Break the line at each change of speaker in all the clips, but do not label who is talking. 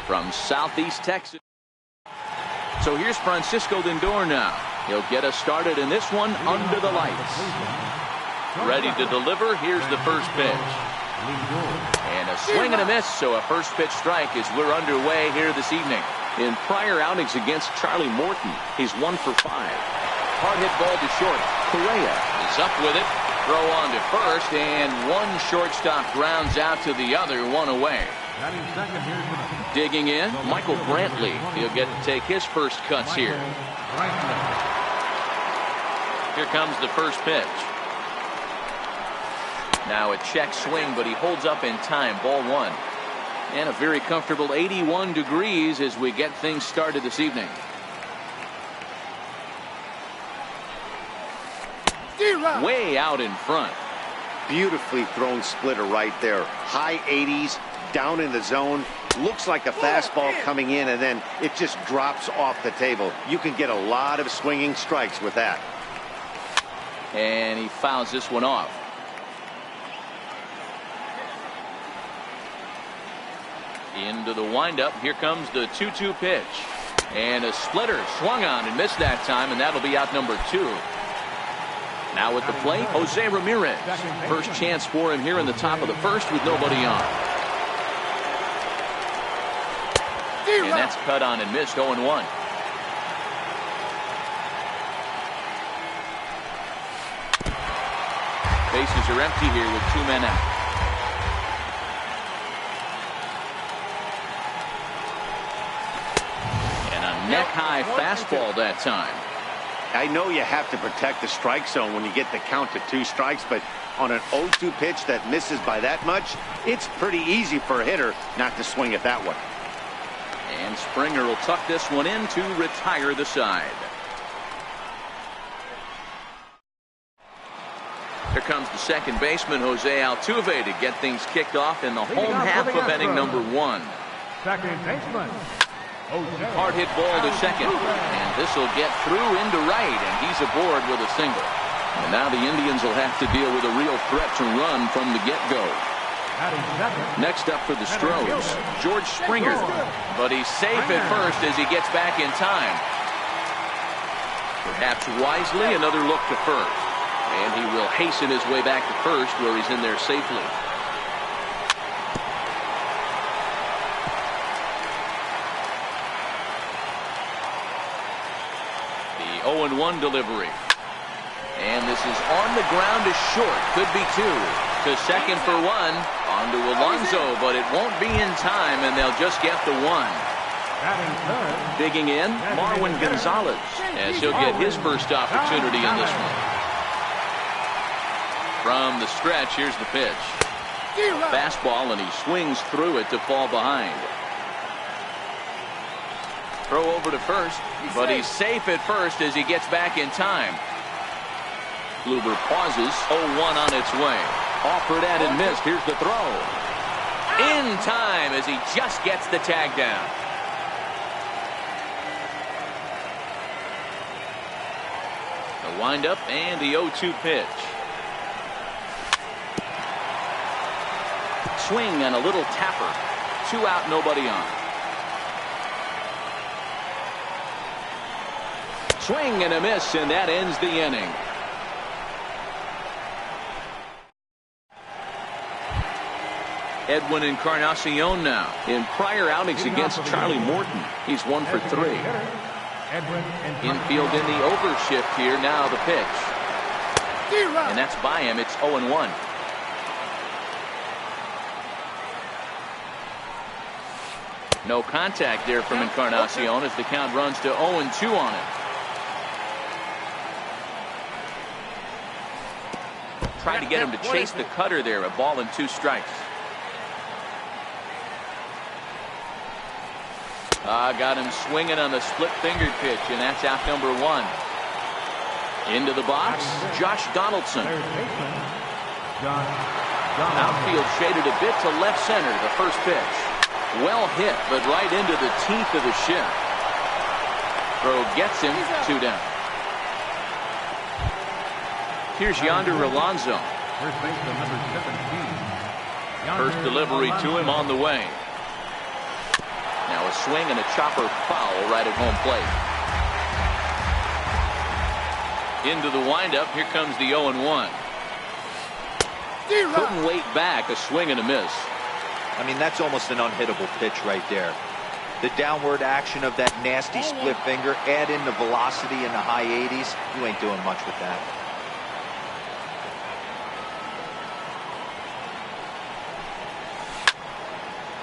from Southeast Texas. So here's Francisco Lindor now. He'll get us started in this one under the lights. Ready to deliver. Here's the first pitch. And a swing and a miss, so a first pitch strike as we're underway here this evening. In prior outings against Charlie Morton, he's 1 for 5. Hard hit ball to short. Correa is up with it. Throw on to first, and one shortstop grounds out to the other, one away. Digging in, Michael Brantley. He'll get to take his first cuts here. Here comes the first pitch. Now a check swing, but he holds up in time. Ball 1. And a very comfortable 81 degrees as we get things started this evening. Way out in front.
Beautifully thrown splitter right there. High 80s, down in the zone. Looks like a fastball coming in, and then it just drops off the table. You can get a lot of swinging strikes with that.
And he fouls this one off. Into the windup. Here comes the 2-2 pitch. And a splitter swung on and missed that time, and that'll be out number 2. Now at the plate, Jose Ramirez. First chance for him here in the top of the first with nobody on. And that's cut on and missed. 0-1. Bases are empty here with 2 men out. And a neck-high fastball that time.
I know you have to protect the strike zone when you get the count to 2 strikes, but on an 0-2 pitch that misses by that much, it's pretty easy for a hitter not to swing at that one.
And Springer will tuck this one in to retire the side. Here comes the second baseman, Jose Altuve, to get things kicked off in the home half of inning number 1.
Second baseman.
Hard hit ball to second, and this will get through into right, and he's aboard with a single. And now the Indians will have to deal with a real threat to run from the get-go. Next up for the Stros, George Springer, but he's safe at first as he gets back in time. Perhaps wisely, another look to first, and he will hasten his way back to first where he's in there safely. The 0-1 delivery. And this is on the ground to short. Could be 2. To second for 1. On to Alonso, but it won't be in time, and they'll just get the 1. Digging in, Marwin Gonzalez, as he'll get his first opportunity in this one. From the stretch, here's the pitch. Fastball, and he swings through it to fall behind. Throw over to first, but he's safe at first as he gets back in time. Kluber pauses. 0-1 on its way. Offered at and missed. Here's the throw. In time as he just gets the tag down. The windup and the 0-2 pitch. Swing and a little tapper. 2 out, nobody on. Swing and a miss, and that ends the inning. Edwin Encarnacion now. In prior outings against Charlie Morton, he's 1 for 3. Infield in the overshift here. Now the pitch. And that's by him. It's 0-1. No contact there from Encarnacion as the count runs to 0-2 on it. Tried to get him to chase the cutter there. A ball and 2 strikes. Got him swinging on the split-fingered pitch, and that's out number 1. Into the box, Josh Donaldson. Outfield shaded a bit to left center, the first pitch. Well hit, but right into the teeth of the shift. Throw gets him, 2 down. Here's Yonder Alonso.
First baseman number 17.
First delivery to him on the way. Now a swing and a chopper foul right at home plate. Into the windup. Here comes the 0-1. Couldn't wait back. A swing and a miss.
I mean, that's almost an unhittable pitch right there. The downward action of that nasty split finger, add in the velocity in the high 80s, you ain't doing much with that.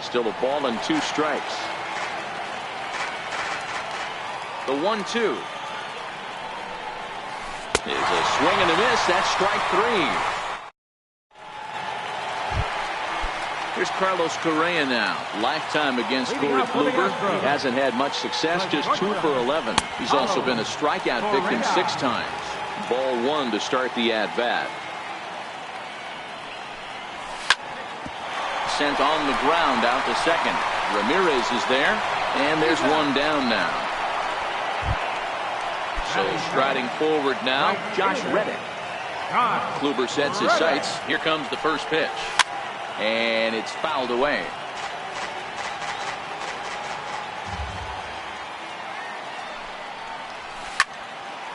Still a ball and 2 strikes. The 1-2 is a swing and a miss. That's strike 3. Here's Carlos Correa now. Lifetime against Corey Kluber. He hasn't had much success, just 2 for 11. He's also been a strikeout victim 6 times. Ball 1 to start the at-bat. Sent on the ground out to second. Ramirez is there, and there's 1 down now. So striding forward now, Josh Reddick. Kluber sets his sights. Here comes the first pitch. And it's fouled away.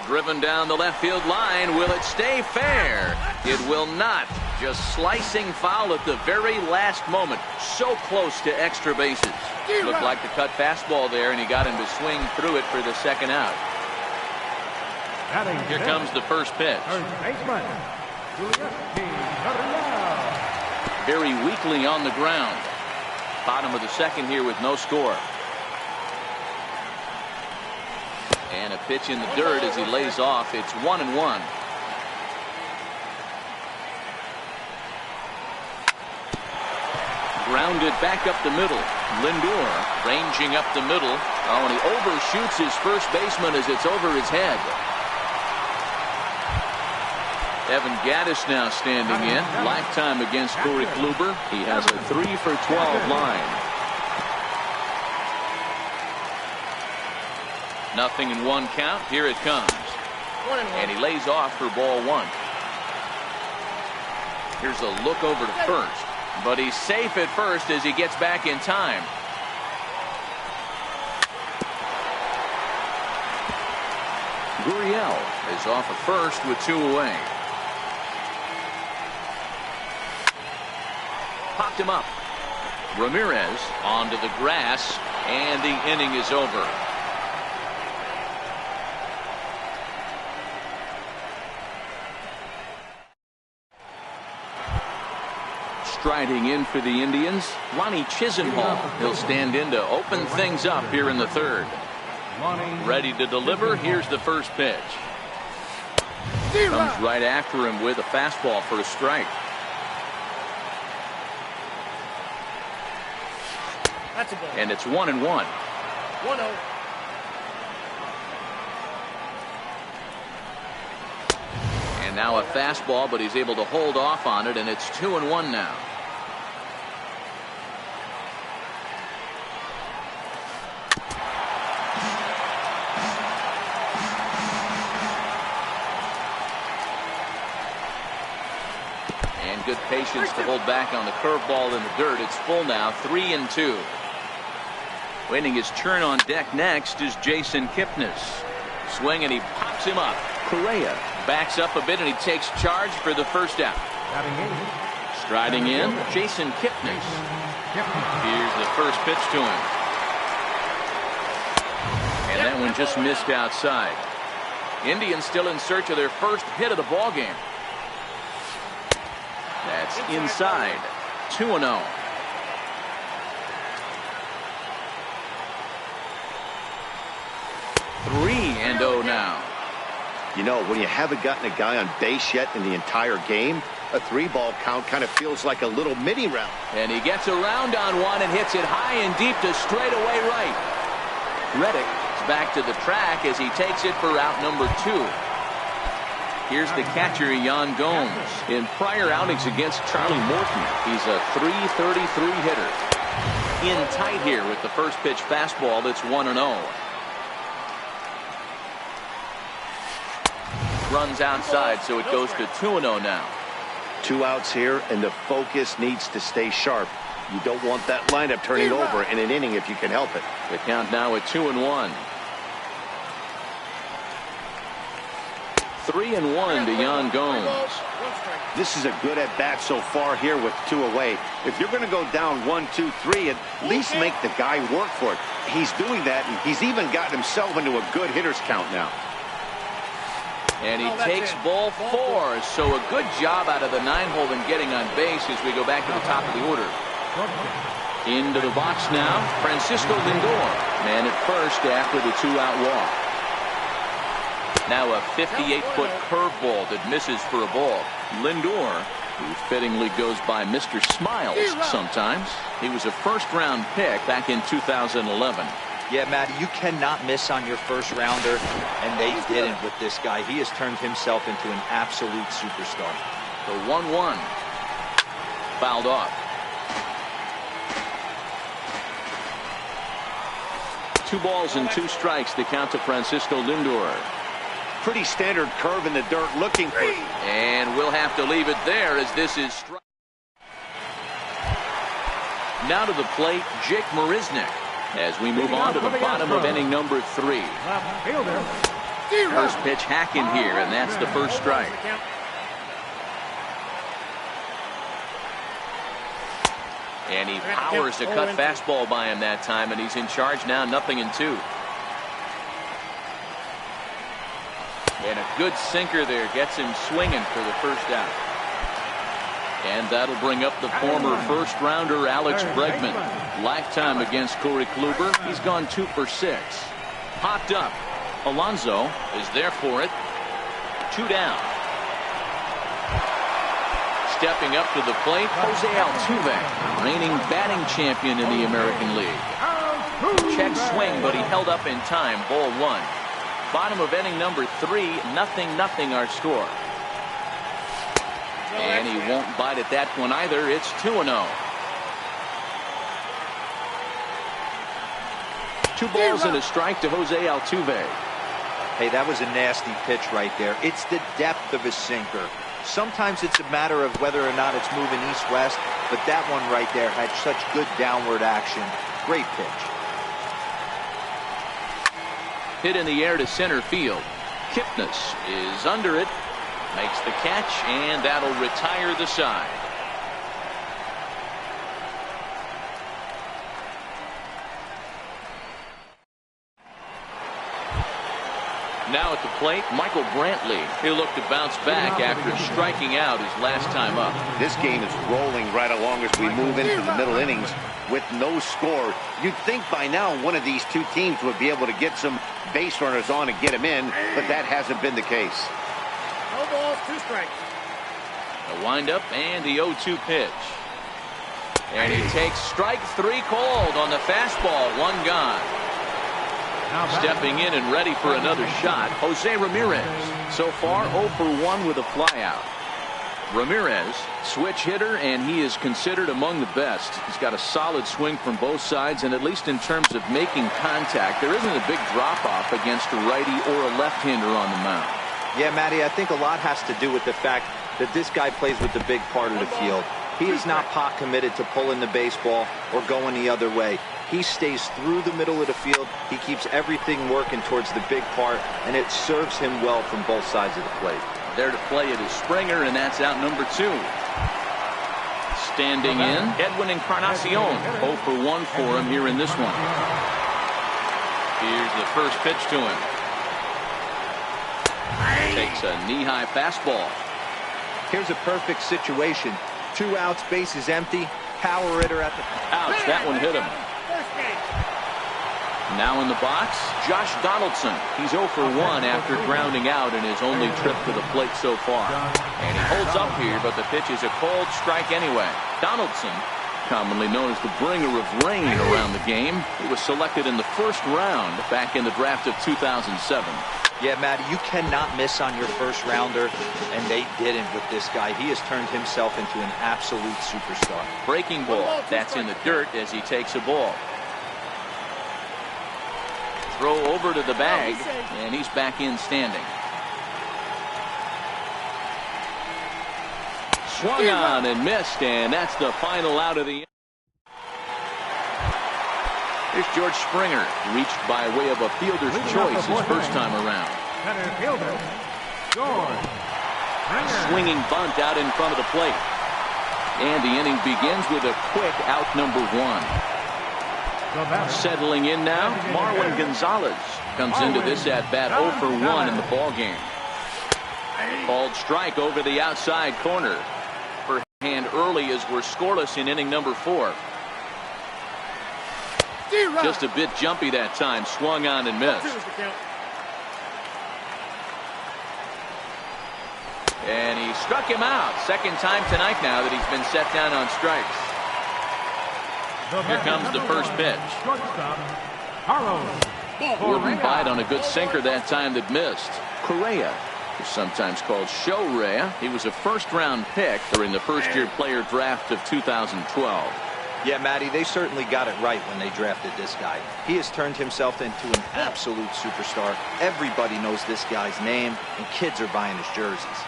Driven down the left field line. Will it stay fair? It will not. Just slicing foul at the very last moment. So close to extra bases. Looked like the cut fastball there, and he got him to swing through it for the second out. Here comes the first pitch. Very weakly on the ground. Bottom of the second here with no score. And a pitch in the dirt as he lays off. It's 1-1. Grounded back up the middle. Lindor ranging up the middle. Oh, and he overshoots his first baseman as it's over his head. Evan Gattis now standing in. Lifetime against Corey Kluber. He has a 3 for 12 line. Nothing in 1 count. Here it comes. And he lays off for ball 1. Here's a look over to first. But he's safe at first as he gets back in time. Gurriel is off at first with 2 away. Popped him up. Ramirez onto the grass, and the inning is over. Striding in for the Indians, Ronnie Chisenhall. He'll stand in to open things up here in the third. Ready to deliver. Here's the first pitch. Comes right after him with a fastball for a strike. And it's 1-1.
1-0.
And now a fastball, but he's able to hold off on it, and it's 2-1 now. And good patience to hold back on the curveball in the dirt. It's full now, 3-2. Waiting his turn on deck next is Jason Kipnis. Swing, and he pops him up. Correa backs up a bit, and he takes charge for the first out. Striding in, Jason Kipnis. Here's the first pitch to him. And that one just missed outside. Indians still in search of their first hit of the ball game. That's inside. 2-0. And 0 now.
You know, when you haven't gotten a guy on base yet in the entire game, a 3-ball count kind of feels like a little mini round.
And he gets around on one and hits it high and deep to straightaway right. Reddick is back to the track as he takes it for out number 2. Here's the catcher, Yan Gomes. In prior outings against Charlie Morton, he's a .333 hitter. In tight here with the first pitch fastball. That's 1-0. Runs outside, so it goes to 2-0 now.
2 outs here, and the focus needs to stay sharp. You don't want that lineup turning over in an inning if you can help it.
The count now at 2-1. 3-1 to Yan Gomes.
This is a good at-bat so far here with 2 away. If you're going to go down 1, 2, 3, at least make the guy work for it. He's doing that, and he's even gotten himself into a good hitter's count now.
And he takes ball 4. So a good job out of the 9-hole in getting on base as we go back to the top of the order. Into the box now, Francisco Lindor. Man at first after the 2-out walk. Now a 58-foot curveball that misses for a ball. Lindor, who fittingly goes by Mr. Smiles sometimes. He was a first-round pick back in 2011.
Yeah, Matty, you cannot miss on your first rounder, and they didn't with this guy. He has turned himself into an absolute superstar.
The 1-1. Fouled off. 2 balls and 2 strikes to count to Francisco Lindor.
Pretty standard curve in the dirt looking for it.
And we'll have to leave it there as this is strike. Now to the plate, Jake Marisnick as we move on to the bottom of inning number 3. First pitch hacking here, and that's the first strike. And he powers a cut fastball by him that time, and he's in charge now, 0-2. And a good sinker there gets him swinging for the first out. And that'll bring up the former first-rounder Alex Bregman. Lifetime against Corey Kluber. He's gone 2 for 6. Popped up. Alonso is there for it. 2 down. Stepping up to the plate, Jose Altuve, reigning batting champion in the American League. Check swing, but he held up in time. Ball 1. Bottom of inning number 3, 0-0 our score. And he won't bite at that one either. It's 2-0. 2 balls and a strike to Jose Altuve.
Hey, that was a nasty pitch right there. It's the depth of his sinker. Sometimes it's a matter of whether or not it's moving east-west, but that one right there had such good downward action. Great pitch.
Hit in the air to center field. Kipnis is under it. Makes the catch, and that'll retire the side. Now at the plate, Michael Brantley. He'll look to bounce back after striking out his last time up.
This game is rolling right along as we move into the middle innings with no score. You'd think by now one of these 2 teams would be able to get some base runners on and get them in, but that hasn't been the case.
No balls, 2 strikes.
A windup and the 0-2 pitch. And he takes strike 3 called on the fastball. 1 gone. Stepping in and ready for another shot, Jose Ramirez. So far 0 for 1 with a flyout. Ramirez, switch hitter, and he is considered among the best. He's got a solid swing from both sides, and at least in terms of making contact, there isn't a big drop-off against a righty or a left-hander on the mound.
Yeah, Matty, I think a lot has to do with the fact that this guy plays with the big part of the field. He is not pot committed to pulling the baseball or going the other way. He stays through the middle of the field. He keeps everything working towards the big part, and it serves him well from both sides of the plate.
There to play it is Springer, and that's out number 2. Standing in, Edwin Encarnacion. 0 for 1 for him here in this one. Here's the first pitch to him. Takes a knee-high fastball.
Here's a perfect situation. 2 outs, base is empty. Power hitter at the...
Ouch, that one hit him. Now in the box, Josh Donaldson. He's 0 for 1 after grounding out in his only trip to the plate so far. And he holds up here, but the pitch is a cold strike anyway. Donaldson, commonly known as the bringer of rain around the game. He was selected in the first round back in the draft of 2007.
Yeah, Matty, you cannot miss on your first rounder, and they didn't with this guy. He has turned himself into an absolute superstar.
Breaking ball. That's in the dirt as he takes a ball. Throw over to the bag, and he's back in standing. Swung on and missed, and that's the final out of the inning. Here's George Springer, reached by way of a fielder's choice his first time around.
Center fielder, George.
Swinging bunt out in front of the plate. And the inning begins with a quick out number 1. Settling in now, Marwin Gonzalez comes into this at-bat 0 for 1 in the ballgame. Called strike over the outside corner. For hand early as we're scoreless in inning number 4. Just a bit jumpy that time. Swung on and missed. And he struck him out. Second time tonight now that he's been set down on strikes. Here comes the first pitch. Wouldn't bite on a good sinker that time that missed. Correa, who's sometimes called Show Rea. He was a first-round pick during the first-year player draft of 2012.
Yeah, Matty, they certainly got it right when they drafted this guy. He has turned himself into an absolute superstar. Everybody knows this guy's name, and kids are buying his jerseys.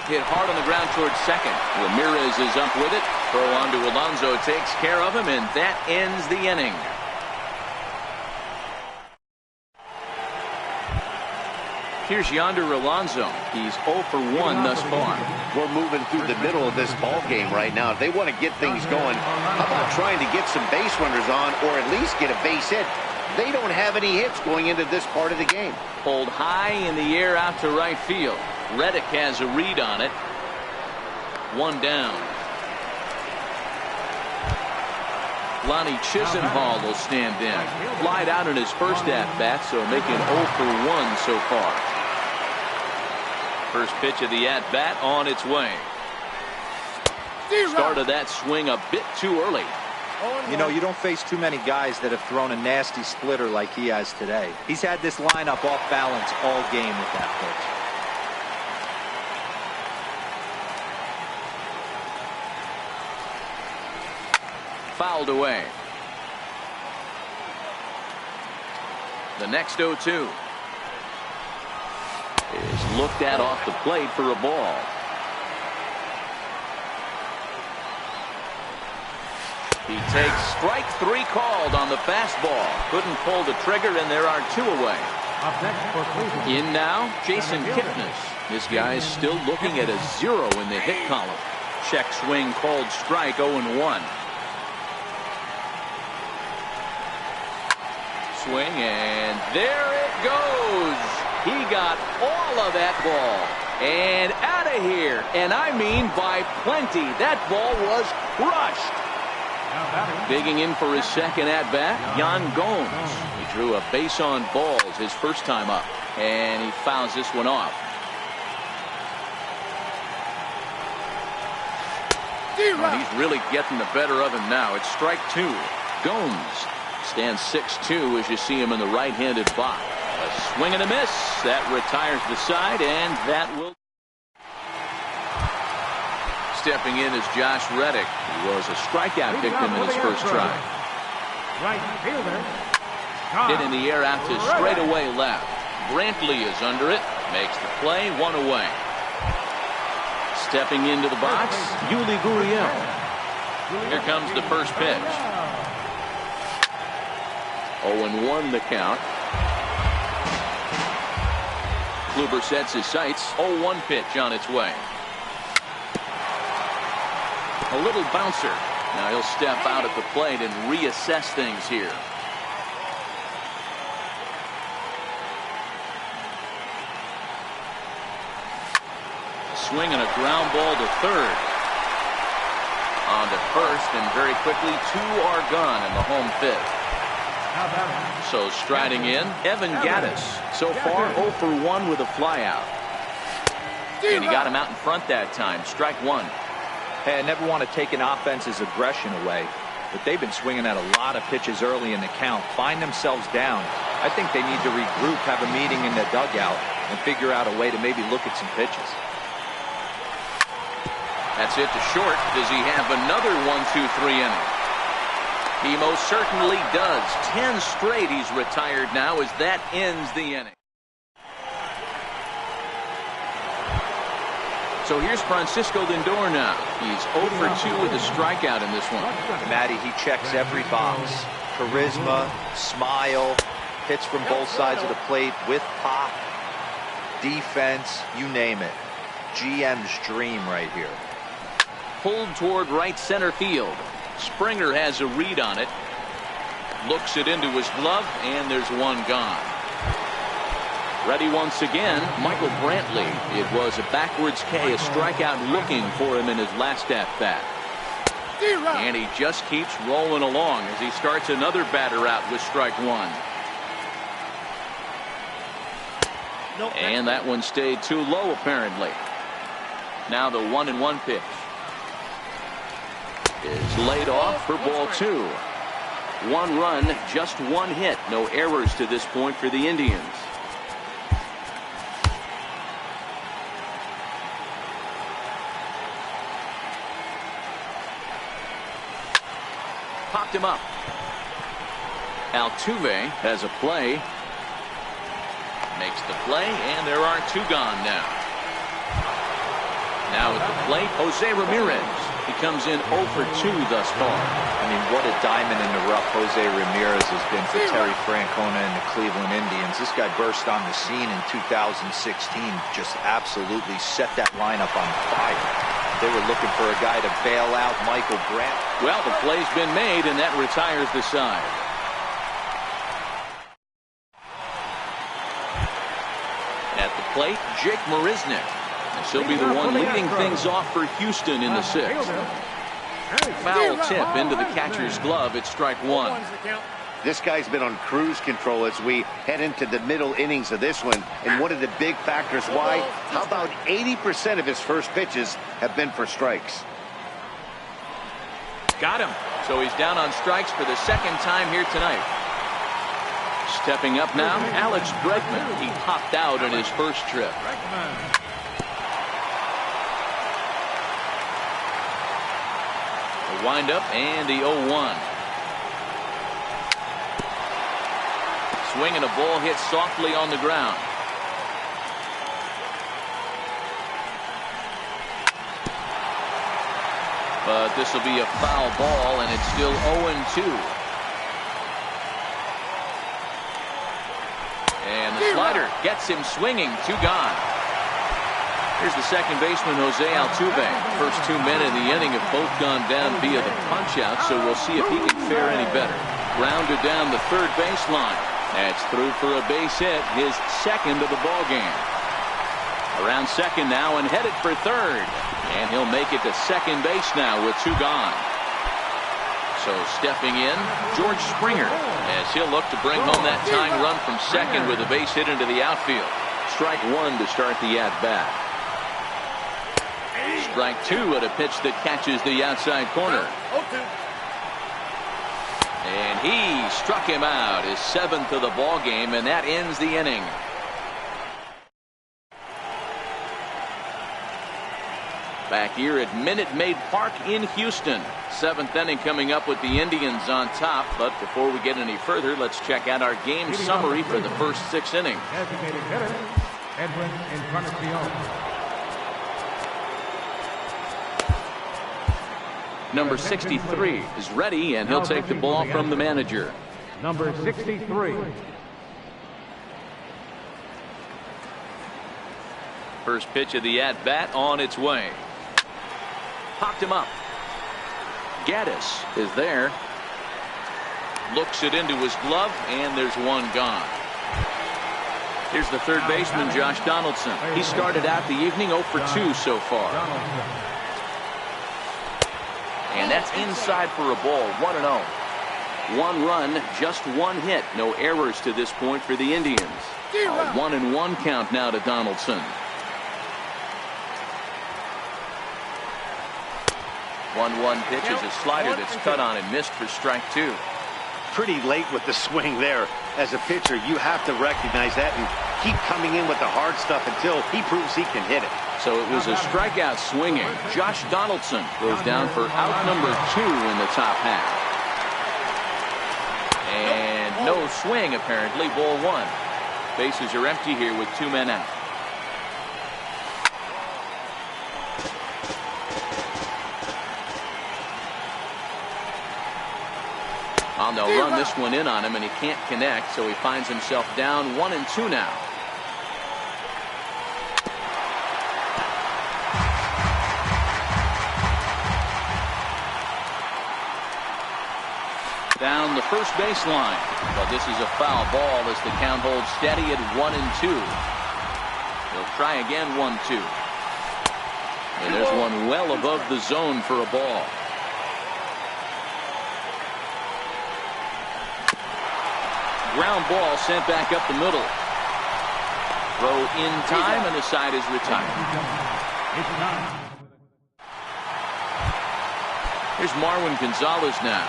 Hit hard on the ground towards second. Ramirez is up with it. Throw on to Alonso takes care of him, and that ends the inning. Here's Yonder Alonso. He's 0 for 1 thus far.
We're moving through the middle of this ball game right now. If they want to get things going, how about trying to get some base runners on or at least get a base hit? They don't have any hits going into this part of the game.
Pulled high in the air out to right field. Reddick has a read on it. 1 down. Lonnie Chisenhall will stand in. Flied out in his first at-bat, so making 0 for 1 so far. First pitch of the at-bat on its way. Started that swing a bit too early.
You know, you don't face too many guys that have thrown a nasty splitter like he has today. He's had this lineup off balance all game with that pitch.
Fouled away. The next 0-2 is looked at off the plate for a ball. He takes strike 3 called on the fastball. Couldn't pull the trigger, and there are 2 away. In now, Jason Kipnis. This guy is still looking at a 0 in the hit column. Check swing called strike 0-1. Swing, and there it goes. He got all of that ball and out of here, and I mean by plenty. That ball was crushed. Digging in for his second at bat, Yan Gomes. He drew a base on balls his first time up, and he fouls this one off. And he's really getting the better of him now. It's strike 2. Gomes stands 6'2" as you see him in the right-handed box. A swing and a miss. That retires the side, and that will. Stepping in is Josh Reddick. He was a strikeout victim in his first try.
Right fielder.
Hit in the air out to straightaway left. Brantley is under it. Makes the play. 1 away. Stepping into the box, Yuli Gurriel. Here comes the first pitch. 0-1 the count. Kluber sets his sights. 0-1 pitch on its way. A little bouncer. Now he'll step out at the plate and reassess things here. Swing and a ground ball to third. On to first, and very quickly 2 are gone in the home fifth. So striding in, Evan Gattis. So far 0 for 1 with a flyout. And he got him out in front that time. Strike 1.
Hey, I never want to take an offense's aggression away, but they've been swinging at a lot of pitches early in the count. Find themselves down. I think they need to regroup, have a meeting in the dugout, and figure out a way to maybe look at some pitches.
That's it to short. Does he have another 1-2-3 inning? He most certainly does. 10 straight he's retired now as that ends the inning. So here's Francisco Lindor now. He's 0 for 2 with a strikeout in this one.
Matty, he checks every box. Charisma, smile, hits from both sides of the plate with pop, defense, you name it. GM's dream right here.
Pulled toward right center field. Springer has a read on it. Looks it into his glove, and there's one gone. Ready once again, Michael Brantley. It was a backwards K, a strikeout looking for him in his last at-bat. And he just keeps rolling along as he starts another batter out with strike one. And that one stayed too low apparently. Now the 1-1 pitch is laid off for ball 2. 1 run, just 1 hit. No errors to this point for the Indians. Popped him up. Altuve has a play. Makes the play, and there are 2 gone now. Now at the plate, Jose Ramirez. He comes in 0 for 2 thus far.
I mean, what a diamond in the rough Jose Ramirez has been for Terry Francona and the Cleveland Indians. This guy burst on the scene in 2016, just absolutely set that lineup on fire. They were looking for a guy to bail out Michael Brandt.
Well, the play's been made, and that retires the side. At the plate, Jake Marisnick. He'll be the one leading things off for Houston in the 6th. Foul tip into the catcher's glove. It's strike 1.
This guy's been on cruise control as we head into the middle innings of this one. And one of the big factors why, how about 80% of his first pitches have been for strikes?
Got him. So he's down on strikes for the 2nd time here tonight. Stepping up now, Alex Bregman. He popped out on his first trip. The windup and the 0-1. Swinging a ball hit softly on the ground. But this will be a foul ball, and it's still 0-2. And the slider gets him swinging. 2 gone. Here's the second baseman, Jose Altuve. First 2 men in the inning have both gone down via the punch-out, so we'll see if he can fare any better. Grounded down the third baseline. That's through for a base hit, his 2nd of the ball game. Around second now and headed for third. And he'll make it to second base now with 2 gone. So stepping in, George Springer, as he'll look to bring home that tying run from second with a base hit into the outfield. Strike 1 to start the at-bat. Strike 2 at a pitch that catches the outside corner. And he struck him out, his 7th of the ball game, and that ends the inning. Back here at Minute Maid Park in Houston. 7th inning coming up with the Indians on top. But before we get any further, let's check out our game summary for the first 6 innings.
Designated hitter, Edwin Encarnacion.
Number 63 is ready, and he'll take the ball from the manager.
Number 63.
First pitch of the at-bat on its way. Popped him up. Gaddis is there. Looks it into his glove, and there's 1 gone. Here's the third baseman, Josh Donaldson. He started out the evening 0 for 2 so far. And that's inside for a ball, 1-0. 1 run, just 1 hit. No errors to this point for the Indians. A 1-1 count now to Donaldson. 1-1 pitch is a slider that's cut on and missed for strike 2.
Pretty late with the swing there. As a pitcher, you have to recognize that and keep coming in with the hard stuff until he proves he can hit it.
So it was a strikeout swinging. Josh Donaldson goes down for out number 2 in the top half. And no swing apparently, ball 1. Bases are empty here with 2 men out. Well, they'll run this one in on him, and he can't connect, so he finds himself down 1-2 now. Down the first baseline, but this is a foul ball as the count holds steady at 1-2. He'll try again 1-2. And there's one well above the zone for a ball. Ground ball sent back up the middle. Throw in time, and the side is retired. Here's Marwin Gonzalez now.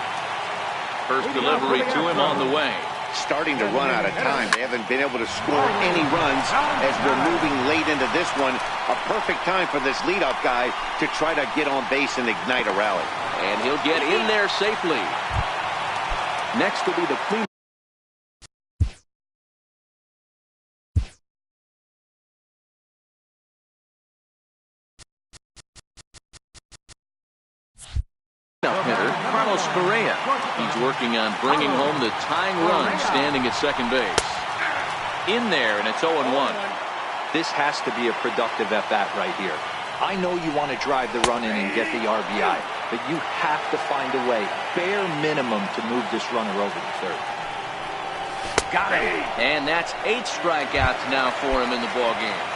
First delivery to him on the way.
Starting to run out of time. They haven't been able to score any runs as we're moving late into this one. A perfect time for this leadoff guy to try to get on base and ignite a rally.
And he'll get in there safely. Next will be the clean. Correa. He's working on bringing home the tying run, standing at second base. In there, and it's 0-1.
This has to be a productive at-bat right here. I know you want to drive the run in and get the RBI, but you have to find a way, bare minimum, to move this runner over to third.
Got it. And that's 8 strikeouts now for him in the ballgame.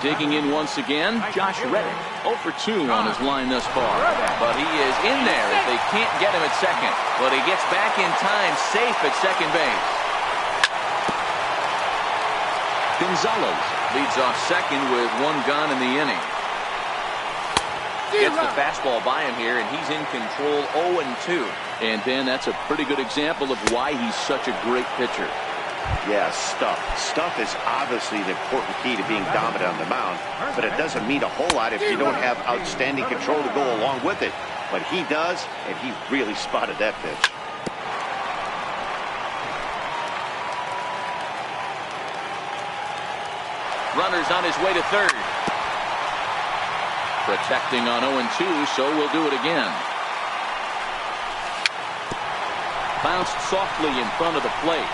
Digging in once again, Josh Reddick. 0 for 2 on his line thus far. But he is in there if they can't get him at second. But he gets back in time, safe at second base. Gonzalez leads off second with 1 gone in the inning. Gets the fastball by him here, and he's in control 0-2. And Ben, that's a pretty good example of why he's such a great pitcher.
Yeah, stuff. Stuff is obviously the important key to being dominant on the mound, but it doesn't mean a whole lot if you don't have outstanding control to go along with it. But he does, and he really spotted that pitch.
Runner's on his way to third. Protecting on 0-2, so we'll do it again. Bounced softly in front of the plate.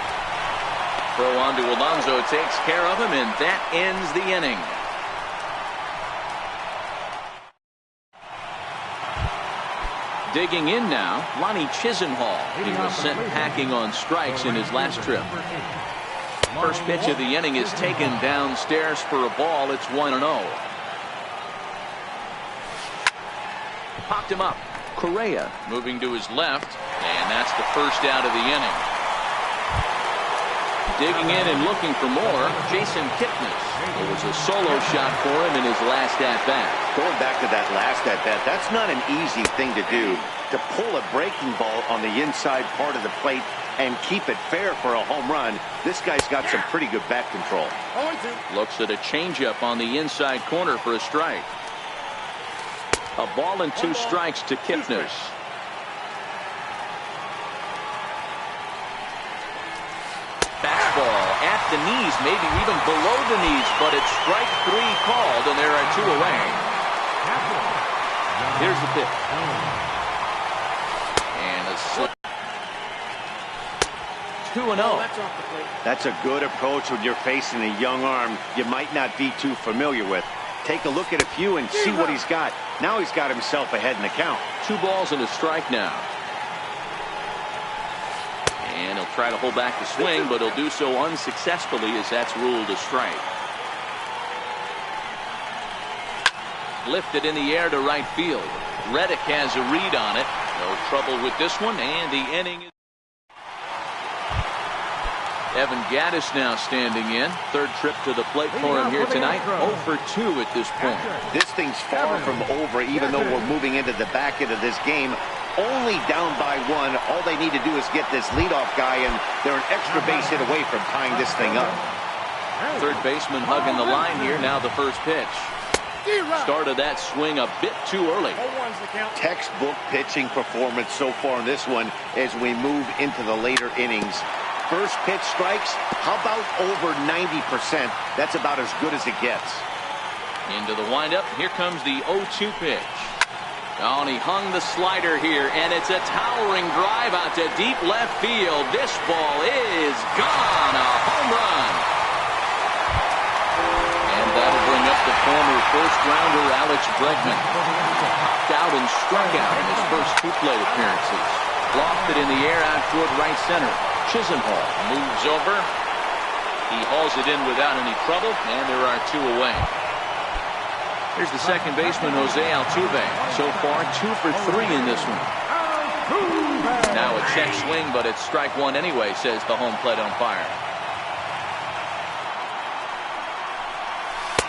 Throw on to Alonso takes care of him, and that ends the inning. Digging in now, Lonnie Chisenhall. He was sent packing on strikes in his last trip. First pitch of the inning is taken downstairs for a ball. It's 1-0. Popped him up. Correa moving to his left, and that's the first out of the inning. Digging in and looking for more, Jason Kipnis. It was a solo shot for him in his last at-bat.
Going back to that last at-bat, that's not an easy thing to do, to pull a breaking ball on the inside part of the plate and keep it fair for a home run. This guy's got some pretty good bat control.
Looks at a changeup on the inside corner for a strike. A ball and 2 strikes to Kipnis. Fastball at the knees, maybe even below the knees, but it's strike 3 called, and there are 2 away. Here's the pitch. And a 2-0.
That's a good approach when you're facing a young arm you might not be too familiar with. Take a look at a few and see what he's got. Now he's got himself ahead in the count.
2 balls and a strike now. And he'll try to hold back the swing, but he'll do so unsuccessfully as that's ruled a strike. Lifted in the air to right field. Reddick has a read on it. No trouble with this one, and the inning is... Evan Gattis now standing in. Third trip to the plate for him here tonight. 0 for 2 at this point.
This thing's far from over, even though we're moving into the back end of this game. Only down by 1. All they need to do is get this leadoff guy, and they're an extra base hit away from tying this thing up.
Third baseman hugging the line here. Now the first pitch. Started that swing a bit too early.
Textbook pitching performance so far in this one as we move into the later innings. First pitch strikes, how about over 90%? That's about as good as it gets.
Into the windup. Here comes the 0-2 pitch. Oh, and he hung the slider here, and it's a towering drive out to deep left field. This ball is gone. A home run. And that'll bring up the former first-rounder Alex Bregman. Popped out and struck out in his first 2 plate appearances. Lofted in the air out toward right center. Chisenhall moves over. He hauls it in without any trouble, and there are 2 away. Here's the second baseman, Jose Altuve. So far, 2 for 3 in this one. Now a check swing, but it's strike 1 anyway, says the home plate umpire.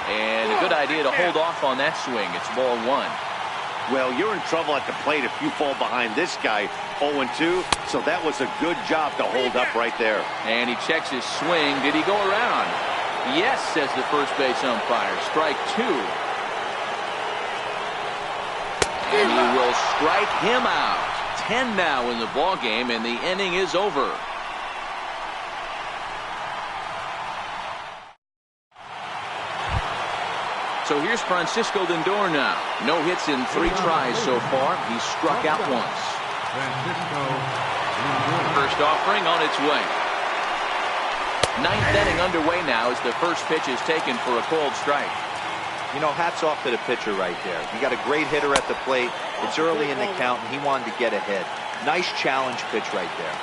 And a good idea to hold off on that swing. It's ball 1.
Well, you're in trouble at the plate if you fall behind this guy 0-2, so that was a good job to hold up right there.
And he checks his swing. Did he go around? Yes, says the first base umpire. Strike 2. And he will strike him out. 10 now in the ball game, and the inning is over. So here's Francisco Lindor now. No hits in 3 tries so far. He's struck out once. First offering on its way. 9th inning underway now as the first pitch is taken for a called strike.
You know, hats off to the pitcher right there. You got a great hitter at the plate. It's early in the count, and he wanted to get ahead. Nice challenge pitch right there.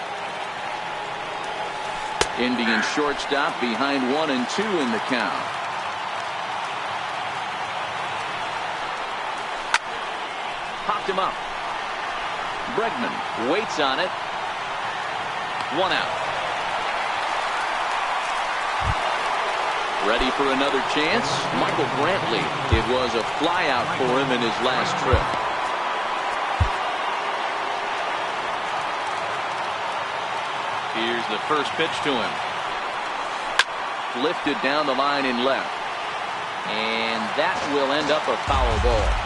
Indian shortstop behind 1 and 2 in the count. Popped him up. Bregman waits on it. 1 out. Ready for another chance? Michael Brantley. It was a flyout for him in his last trip. Here's the first pitch to him. Lifted down the line in left. And that will end up a foul ball.